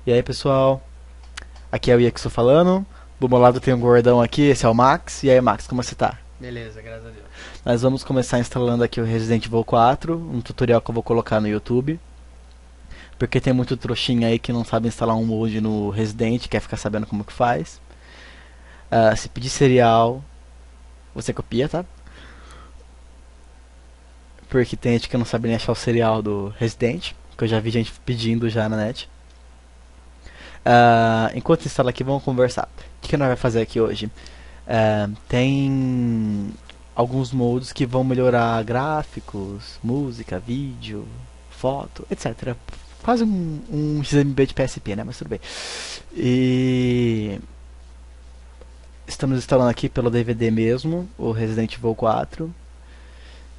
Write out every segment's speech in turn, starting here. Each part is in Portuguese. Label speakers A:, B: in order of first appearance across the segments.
A: E aí, pessoal, aqui é o Iexo falando. Do meu lado tem um gordão aqui, esse é o Max. E aí, Max, como você tá?
B: Beleza, graças a Deus.
A: Nós vamos começar instalando aqui o Resident Evil 4, um tutorial que eu vou colocar no YouTube. Porque tem muito trouxinha aí que não sabe instalar um mod no Resident, quer ficar sabendo como que faz. Se pedir serial, você copia, tá? Porque tem gente que não sabe nem achar o serial do Resident, que eu já vi gente pedindo já na net. Enquanto instala aqui, vamos conversar. O que nós vamos fazer aqui hoje? Tem alguns modos que vão melhorar gráficos, música, vídeo, foto, etc. Quase um XMB de PSP, né? Mas tudo bem. E estamos instalando aqui pelo DVD mesmo, o Resident Evil 4.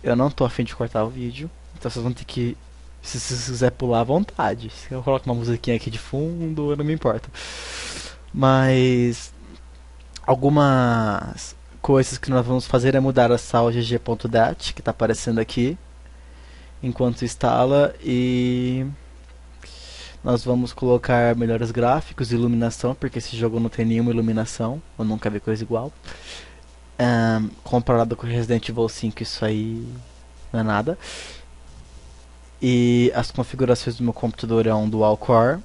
A: Eu não tô afim de cortar o vídeo, então vocês vão ter que, se vocês quiserem pular à vontade. Se eu coloco uma musiquinha aqui de fundo, eu não me importo. Mas algumas coisas que nós vamos fazer é mudar a sal gg.dat, que está aparecendo aqui, enquanto instala, e nós vamos colocar melhores gráficos e iluminação, porque esse jogo não tem nenhuma iluminação, eu nunca vi coisa igual. Comparado com Resident Evil 5, isso aí não é nada. E as configurações do meu computador é um dual core,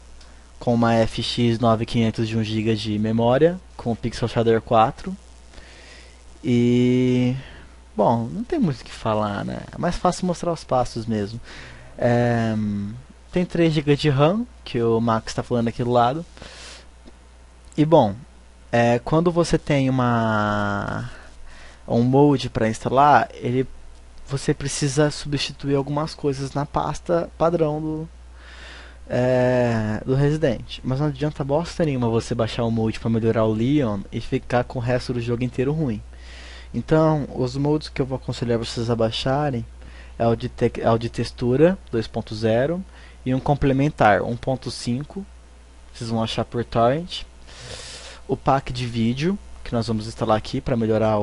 A: com uma FX 9500 de 1 GB de memória, com o Pixel Shader 4. E bom, não tem muito o que falar, né? É mais fácil mostrar os passos mesmo. É, tem 3 GB de RAM, que o Max está falando aqui do lado. E bom, quando você tem um mode para instalar, você precisa substituir algumas coisas na pasta padrão do Resident. Mas não adianta bosta nenhuma você baixar o mode para melhorar o Leon e ficar com o resto do jogo inteiro ruim. Então, os modos que eu vou aconselhar vocês a baixarem é o de textura 2.0 e um complementar 1.5. Vocês vão achar por torrent. O pack de vídeo que nós vamos instalar aqui para melhorar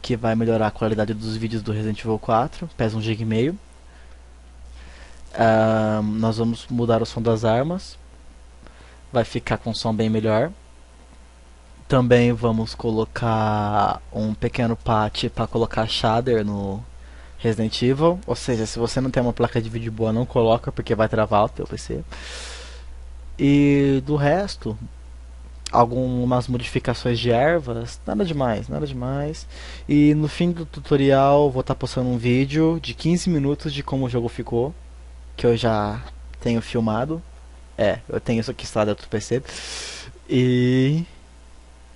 A: que vai melhorar a qualidade dos vídeos do Resident Evil 4, pesa 1,5 GB. Nós vamos mudar o som das armas, vai ficar com um som bem melhor. Também vamos colocar um pequeno patch para colocar shader no Resident Evil, ou seja, se você não tem uma placa de vídeo boa, não coloca porque vai travar o teu PC. E do resto, algumas modificações de ervas, nada demais, nada demais. E no fim do tutorial vou estar postando um vídeo de 15 minutos de como o jogo ficou, que eu já tenho filmado. Eu tenho isso aqui instalado no PC. E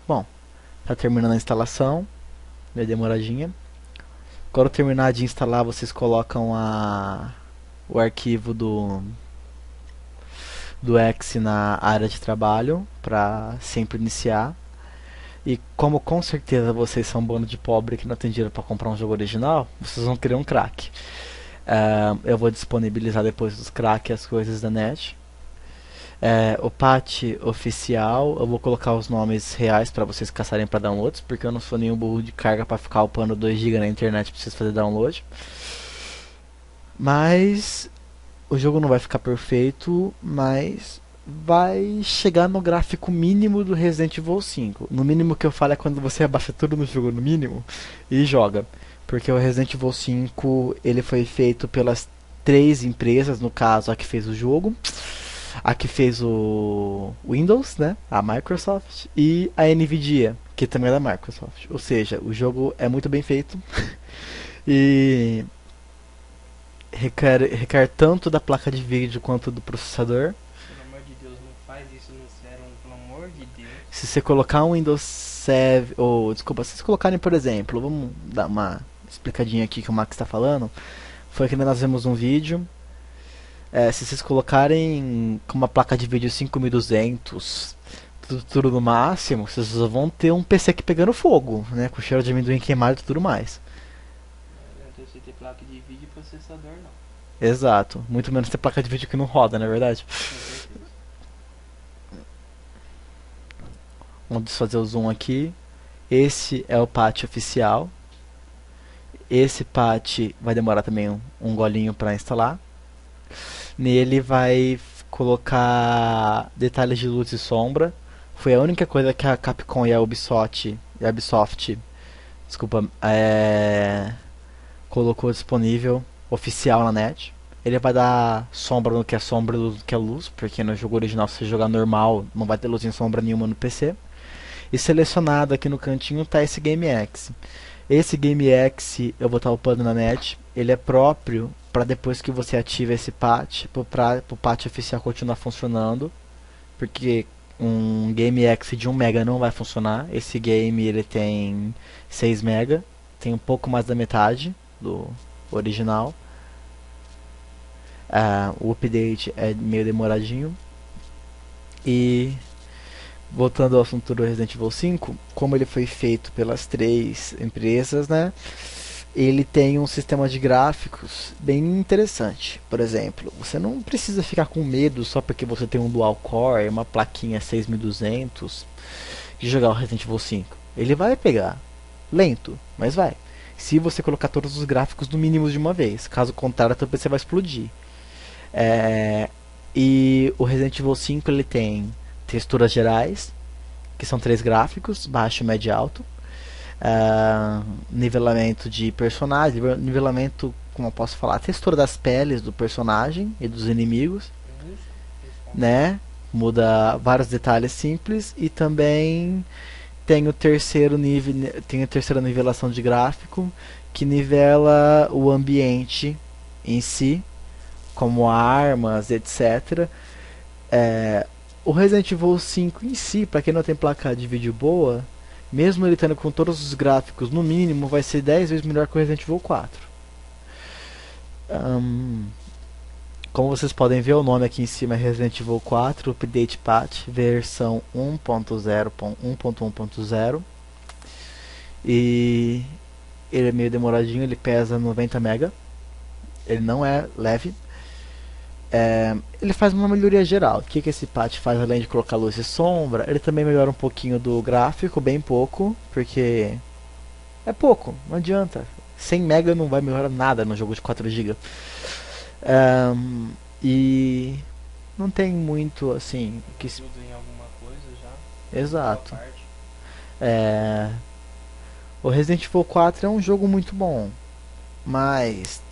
A: bom, tá terminando a instalação, meio demoradinha. Quando terminar de instalar, vocês colocam o arquivo do Exe na área de trabalho para sempre iniciar. E como com certeza vocês são um bando de pobre que não tem dinheiro para comprar um jogo original, vocês vão querer um crack. Eu vou disponibilizar depois dos crack as coisas da net. O patch oficial, eu vou colocar os nomes reais para vocês caçarem para downloads, porque eu não sou nenhum burro de carga para ficar upando 2 GB na internet para vocês fazerem download. Mas o jogo não vai ficar perfeito, mas vai chegar no gráfico mínimo do Resident Evil 5. No mínimo que eu falo é quando você abaixa tudo no jogo no mínimo e joga. Porque o Resident Evil 5 ele foi feito pelas 3 empresas, no caso a que fez o jogo, a que fez o Windows, né, a Microsoft, e a Nvidia, que também é da Microsoft. Ou seja, o jogo é muito bem feito e requer tanto da placa de vídeo quanto do processador.
B: Pelo amor de Deus, não faz isso no Serum, pelo amor de Deus.
A: Se você colocar um Windows 7, ou desculpa, se vocês colocarem, por exemplo, vamos dar uma explicadinha aqui que o Max está falando, foi que nós vimos um vídeo. Se vocês colocarem com uma placa de vídeo 5200, tudo no máximo, vocês vão ter um PC aqui pegando fogo, né, com cheiro de amendoim queimado e tudo mais.
B: Não adianta você ter placa de vídeo e processador, não.
A: Exato, muito menos ter placa de vídeo que não roda, não é verdade?
B: Com certeza.
A: Vamos fazer o zoom aqui. Esse é o patch oficial. Esse patch vai demorar também um golinho para instalar. Nele vai colocar detalhes de luz e sombra. Foi a única coisa que a Capcom e a Ubisoft, desculpa, colocou disponível oficial na net. Ele vai dar sombra no que é sombra e luz no que é luz, porque no jogo original, se você jogar normal, não vai ter luz em sombra nenhuma no PC. E selecionado aqui no cantinho está esse GameX. Esse GameX eu vou estar upando na net. Ele é próprio para depois que você ativa esse patch, para o patch oficial continuar funcionando, porque um GameX de 1 mega não vai funcionar. Esse game ele tem 6 mega, tem um pouco mais da metade do original. O update é meio demoradinho. E voltando ao assunto do Resident Evil 5, como ele foi feito pelas 3 empresas, né? Ele tem um sistema de gráficos bem interessante. Por exemplo, você não precisa ficar com medo só porque você tem um dual core, uma plaquinha 6200 de jogar o Resident Evil 5. Ele vai pegar lento, mas vai. Se você colocar todos os gráficos no mínimo de uma vez, caso contrário, teu PC vai explodir. E o Resident Evil 5 ele tem texturas gerais, que são 3 gráficos, baixo, médio e alto. Nivelamento de personagem, nivelamento, como eu posso falar, textura das peles do personagem e dos inimigos, né? Muda vários detalhes simples e também tem o terceiro nível, tem a terceira nivelação de gráfico que nivela o ambiente em si, como armas, etc. O Resident Evil 5 em si, para quem não tem placa de vídeo boa, mesmo ele estando com todos os gráficos no mínimo, vai ser 10 vezes melhor que o Resident Evil 4. Como vocês podem ver, o nome aqui em cima é Resident Evil 4 Update Patch versão 1.0.1.1.0. E ele é meio demoradinho, ele pesa 90 MB. Ele não é leve. Ele faz uma melhoria geral. O que esse patch faz além de colocar luz e sombra? Ele também melhora um pouquinho do gráfico, bem pouco, porque é pouco, não adianta. 100 MB não vai melhorar nada no jogo de 4 GB. E não tem muito assim que
B: Tudo em alguma coisa já.
A: Exato.
B: Boa parte.
A: O Resident Evil 4 é um jogo muito bom, mas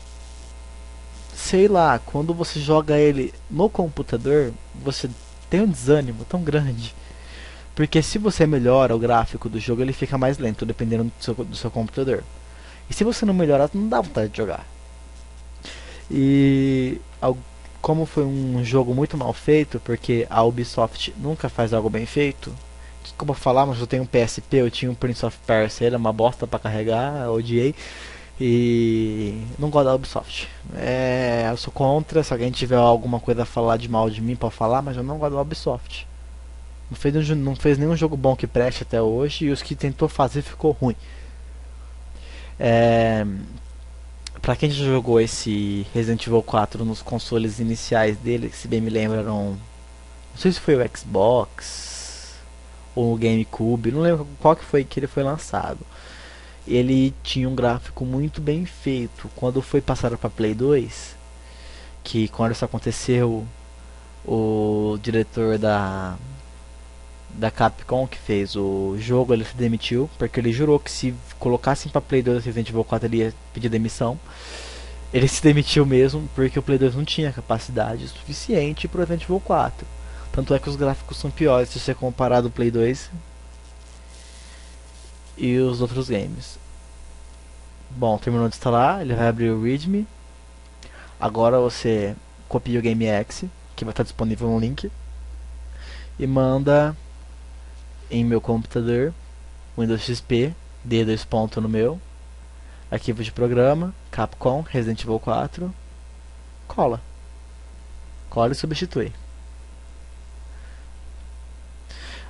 A: sei lá, quando você joga ele no computador, você tem um desânimo tão grande. Porque se você melhora o gráfico do jogo, ele fica mais lento, dependendo do seu computador. E se você não melhorar, não dá vontade de jogar. E como foi um jogo muito mal feito, porque a Ubisoft nunca faz algo bem feito. Desculpa falar, mas eu tenho um PSP, eu tinha um Prince of Persia, ele é uma bosta pra carregar, eu odiei. E não gosto da Ubisoft. Eu sou contra, se alguém tiver alguma coisa a falar de mal de mim, pode falar, mas eu não gosto da Ubisoft. Não fez nenhum jogo bom que preste até hoje, e os que tentou fazer ficou ruim. Pra quem já jogou esse Resident Evil 4 nos consoles iniciais dele, que se bem me lembro eram, não sei se foi o Xbox ou o GameCube, não lembro qual que foi que ele foi lançado. Ele tinha um gráfico muito bem feito. Quando foi passado para Play 2, que quando isso aconteceu, o diretor da Capcom que fez o jogo, ele se demitiu, porque ele jurou que se colocassem para Play 2 Resident Evil 4 ele ia pedir demissão. Ele se demitiu mesmo, porque o Play 2 não tinha capacidade suficiente para o Resident Evil 4. Tanto é que os gráficos são piores se você comparar do Play 2 e os outros games. Bom, terminou de instalar, ele vai abrir o README. Agora você copia o GameX, que vai estar disponível no link, e manda em meu computador, Windows XP, D2 ponto no meu, arquivo de programa, Capcom, Resident Evil 4, cola e substitui.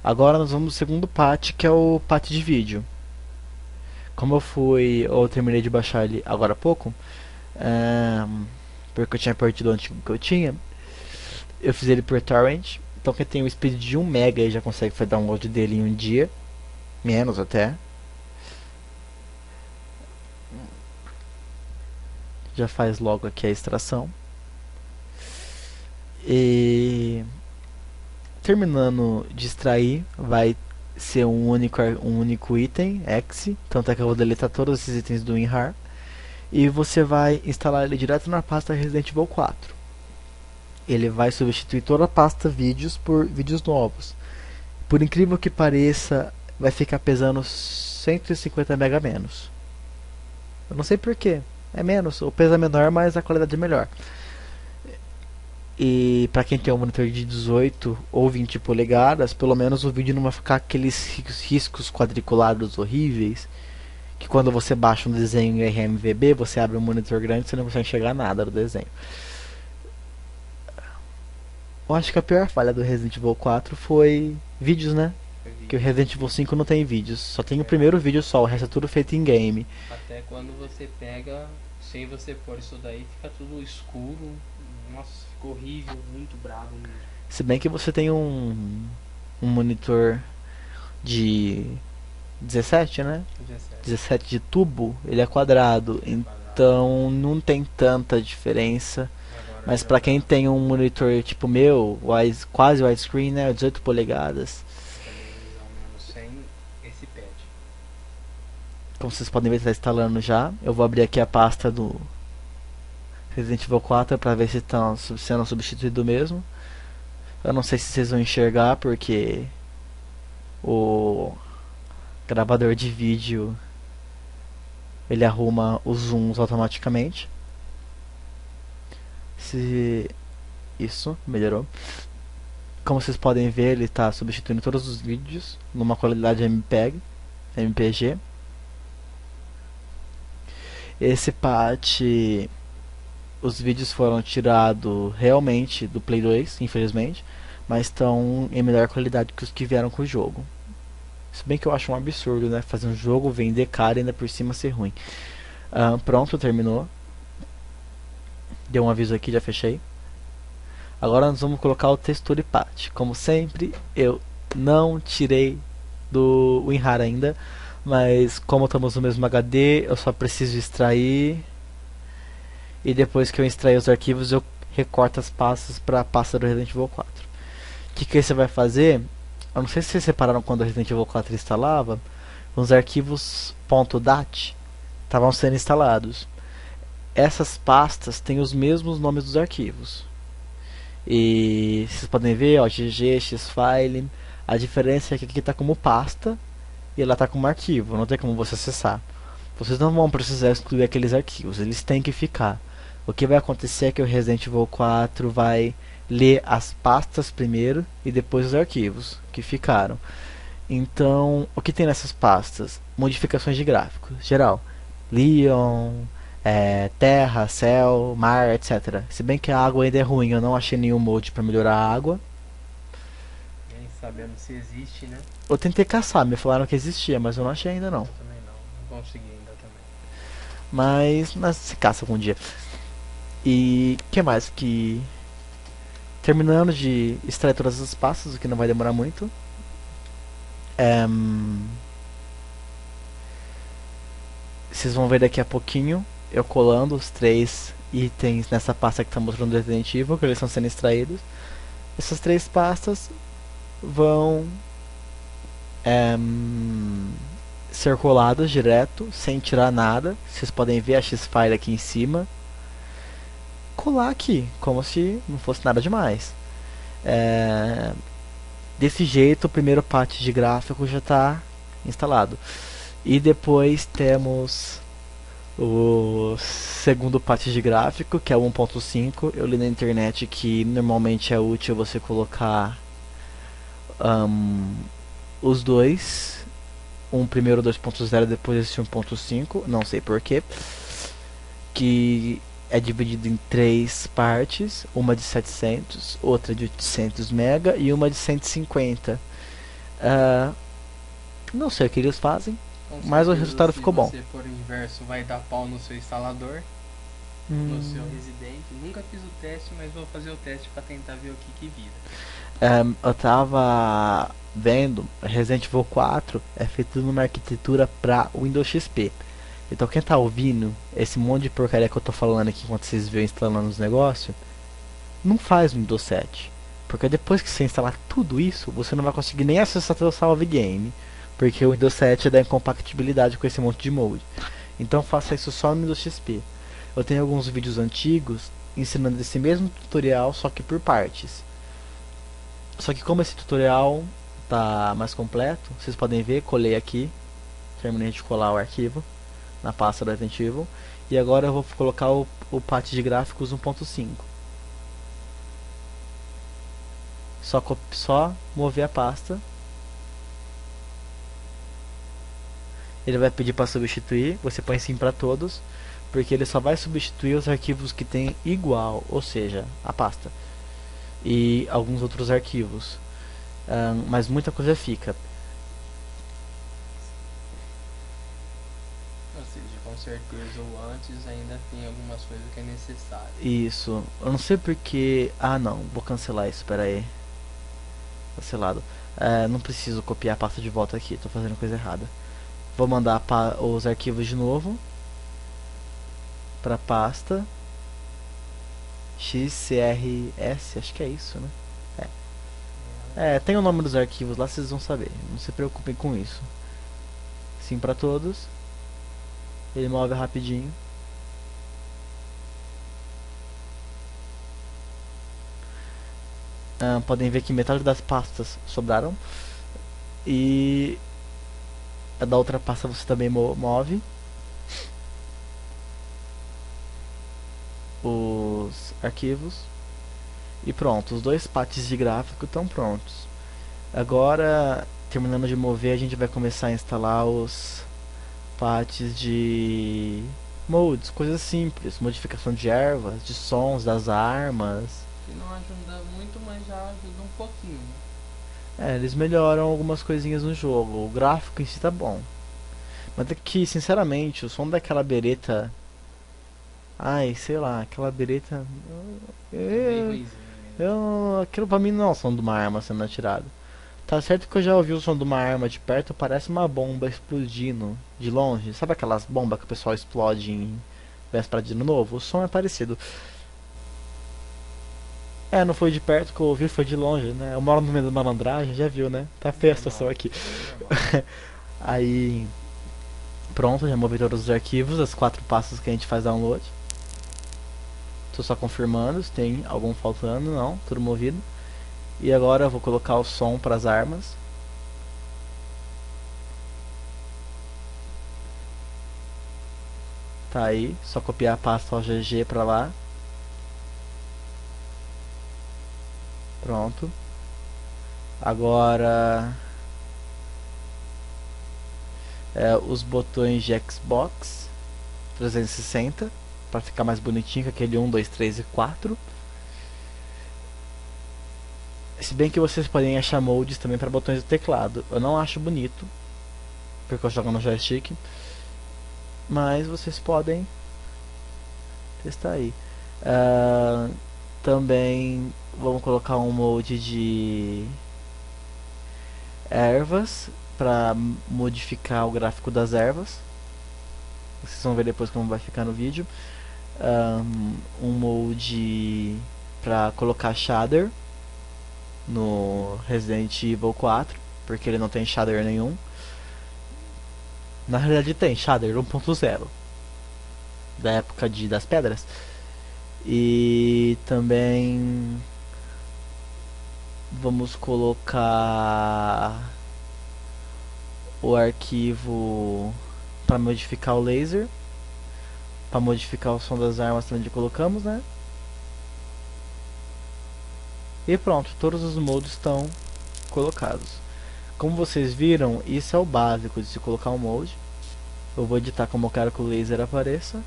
A: Agora nós vamos no segundo patch, que é o patch de vídeo. Como eu terminei de baixar ele agora há pouco, porque eu tinha perdido o antigo que eu tinha, eu fiz ele por torrent. Então quem tem o speed de 1 mega já consegue fazer download dele em um dia, menos até. Já faz logo aqui a extração. E terminando de extrair, vai ser um único item, exe, tanto é que eu vou deletar todos esses itens do WinRAR, e você vai instalar ele direto na pasta Resident Evil 4. Ele vai substituir toda a pasta vídeos por vídeos novos. Por incrível que pareça, vai ficar pesando 150 MB menos. Eu não sei porquê, é menos, o peso é menor, mas a qualidade é melhor. E para quem tem um monitor de 18 ou 20 polegadas, pelo menos o vídeo não vai ficar aqueles riscos quadriculados horríveis, que quando você baixa um desenho em RMVB, você abre um monitor grande e você não consegue enxergar nada do desenho. Eu acho que a pior falha do Resident Evil 4 foi vídeos, né? Que o Resident Evil 5 não tem vídeos, só tem o primeiro vídeo só, o resto é tudo feito em game.
B: Até quando você pega, sem você pôr isso daí, fica tudo escuro. Nossa, ficou horrível, muito bravo mesmo.
A: Se bem que você tem um monitor de 17, né?
B: 17.
A: 17 de tubo, ele é quadrado, então não tem tanta diferença.
B: Agora
A: Mas
B: já
A: pra quem tem um monitor tipo meu, quase widescreen, né, 18 polegadas,
B: também ao menos sem esse pad.
A: como vocês podem ver, está instalando já. Eu vou abrir aqui a pasta do Resident Evil 4 para ver se estão sendo substituídos mesmo. Eu não sei se vocês vão enxergar porque o gravador de vídeo ele arruma os zooms automaticamente. Se isso melhorou. Como vocês podem ver, ele está substituindo todos os vídeos numa qualidade MPG. Esse patch, os vídeos foram tirados realmente do Play 2, infelizmente, mas estão em melhor qualidade que os que vieram com o jogo. Se bem que eu acho um absurdo, né? Fazer um jogo, vender caro e ainda por cima ser ruim. Pronto, terminou. Deu um aviso aqui, já fechei. Agora nós vamos colocar o texture path. Como sempre, eu não tirei do WinRAR ainda, mas como estamos no mesmo HD, eu só preciso extrair. E depois que eu extrair os arquivos, eu recorto as pastas para a pasta do Resident Evil 4. O que você vai fazer? Eu não sei se vocês separaram quando o Resident Evil 4 instalava, os arquivos .dat estavam sendo instalados. Essas pastas têm os mesmos nomes dos arquivos. E vocês podem ver, ó, GG, Xfile. A diferença é que aqui está como pasta e lá está como arquivo, não tem como você acessar. Vocês não vão precisar excluir aqueles arquivos, eles têm que ficar. O que vai acontecer é que o Resident Evil 4 vai ler as pastas primeiro e depois os arquivos que ficaram. Então, o que tem nessas pastas? Modificações de gráficos, geral. Leon, terra, céu, mar, etc. Se bem que a água ainda é ruim, eu não achei nenhum mod para melhorar a água.
B: Nem sabendo se existe, né?
A: Eu tentei caçar, me falaram que existia, mas eu não achei ainda não.
B: Eu também não consegui ainda também.
A: Mas se caça algum dia. E que mais que... Terminando de extrair todas as pastas, o que não vai demorar muito. Vocês vão ver daqui a pouquinho eu colando os 3 itens nessa pasta que está mostrando o Resident Evil, que eles estão sendo extraídos. Essas 3 pastas vão ser coladas direto, sem tirar nada. Vocês podem ver a Xfile aqui em cima. Colar aqui, como se não fosse nada demais. Desse jeito, o primeiro patch de gráfico já está instalado. E depois temos o segundo patch de gráfico, que é o 1.5. Eu li na internet que normalmente é útil você colocar os dois. Primeiro 2.0, depois esse 1.5. Não sei porquê. Que é dividido em 3 partes, uma de 700, outra de 800 MB e uma de 150. Não sei o que eles fazem, mas o resultado ficou bom.
B: Se você for inverso, vai dar pau no seu instalador, no seu Resident. Nunca fiz o teste, mas vou fazer o teste para tentar ver o que vira.
A: Eu tava vendo, Resident Evil 4 é feito numa arquitetura para Windows XP. Então quem tá ouvindo esse monte de porcaria que eu tô falando aqui enquanto vocês veem instalando os negócios, não faz Windows 7. Porque depois que você instalar tudo isso, você não vai conseguir nem acessar seu save game. Porque o Windows 7 dá incompatibilidade com esse monte de molde. Então faça isso só no Windows XP. Eu tenho alguns vídeos antigos ensinando esse mesmo tutorial, só que por partes. Só que como esse tutorial tá mais completo, vocês podem ver, colei aqui. Terminei de colar o arquivo na pasta do Resident Evil. E agora eu vou colocar o patch de gráficos 1.5. Só mover a pasta. Ele vai pedir para substituir, você põe sim para todos, porque ele só vai substituir os arquivos que tem igual, ou seja, a pasta. E alguns outros arquivos. Mas muita coisa fica.
B: Ou seja, com certeza ou antes ainda tem algumas coisas que é necessário.
A: Isso. Eu não sei porque... Ah, não. Vou cancelar isso. Pera aí. Cancelado. Não preciso copiar a pasta de volta aqui. Tô fazendo coisa errada. Vou mandar os arquivos de novo. Pra pasta. XCRS. Acho que é isso, né? Tem o nome dos arquivos lá. Vocês vão saber. Não se preocupem com isso. Sim pra todos. Ele move rapidinho. Podem ver que metade das pastas sobraram. E a da outra pasta você também move os arquivos. E pronto, os dois patches de gráfico estão prontos. Agora, terminando de mover, a gente vai começar a instalar os patches de modes, coisas simples, modificação de ervas, de sons das armas.
B: Que não ajuda muito, mas já ajuda um pouquinho.
A: Eles melhoram algumas coisinhas no jogo. O gráfico em si tá bom. Mas é que, sinceramente, o som daquela bereta... Ai, sei lá, aquela bereta... Aquilo pra mim não é o som de uma arma sendo atirada. Tá certo que eu já ouvi o som de uma arma de perto, parece uma bomba explodindo de longe. Sabe aquelas bombas que o pessoal explode em véspera de ano novo? O som é parecido. Não foi de perto que eu ouvi, foi de longe, né? Eu moro no meio da malandragem, já viu, né? Tá feia a situação aqui. Aí... Pronto, já movi todos os arquivos, as 4 pastas que a gente faz download. Tô só confirmando se tem algum faltando, não, tudo movido. E agora eu vou colocar o som para as armas. Tá aí, só copiar a pasta OGG para lá. Pronto. Agora os botões de Xbox 360 para ficar mais bonitinho, com aquele 1, 2, 3 e 4. Se bem que vocês podem achar moldes também para botões do teclado. Eu não acho bonito, porque eu jogo no joystick. Mas vocês podem testar aí. Também vamos colocar um molde de ervas para modificar o gráfico das ervas. Vocês vão ver depois como vai ficar no vídeo. Um molde para colocar shader no Resident Evil 4, porque ele não tem shader nenhum. Na realidade tem shader 1.0 da época das pedras. E também vamos colocar o arquivo para modificar o laser, para modificar o som das armas também colocamos, né? E pronto, todos os modos estão colocados. Como vocês viram, isso é o básico de se colocar um molde. Eu vou editar como eu quero que o laser apareça,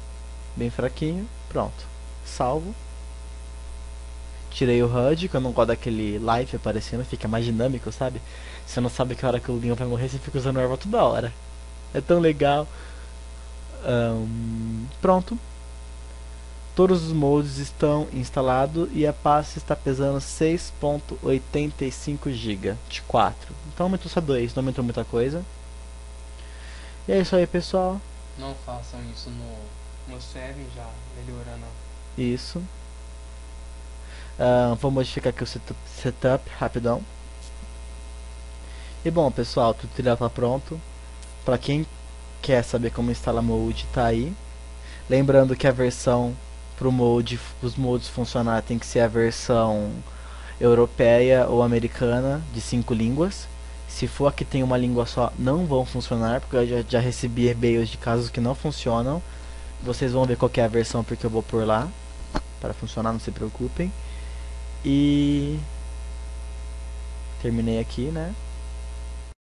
A: bem fraquinho, pronto. Salvo. Tirei o HUD, que eu não gosto daquele live aparecendo, fica mais dinâmico, sabe? Você não sabe que a hora que o Leon vai morrer, você fica usando a erva toda hora. É tão legal. Pronto. Todos os moldes estão instalados e a pasta está pesando 6.85 GB de 4. Então aumentou só 2, não aumentou muita coisa. E é isso aí, pessoal.
B: Não façam isso no 7 já, melhorando.
A: Isso. Vou modificar aqui o setup rapidão. E bom, pessoal, tudo já está pronto. Para quem quer saber como instalar Mode, tá aí. Lembrando que a versão para os modes funcionar tem que ser a versão europeia ou americana de 5 línguas. Se for a que tem uma língua só, não vão funcionar, porque eu já recebi e-mails de casos que não funcionam. Vocês vão ver qual é a versão, porque eu vou por lá para funcionar, não se preocupem. E terminei aqui, né?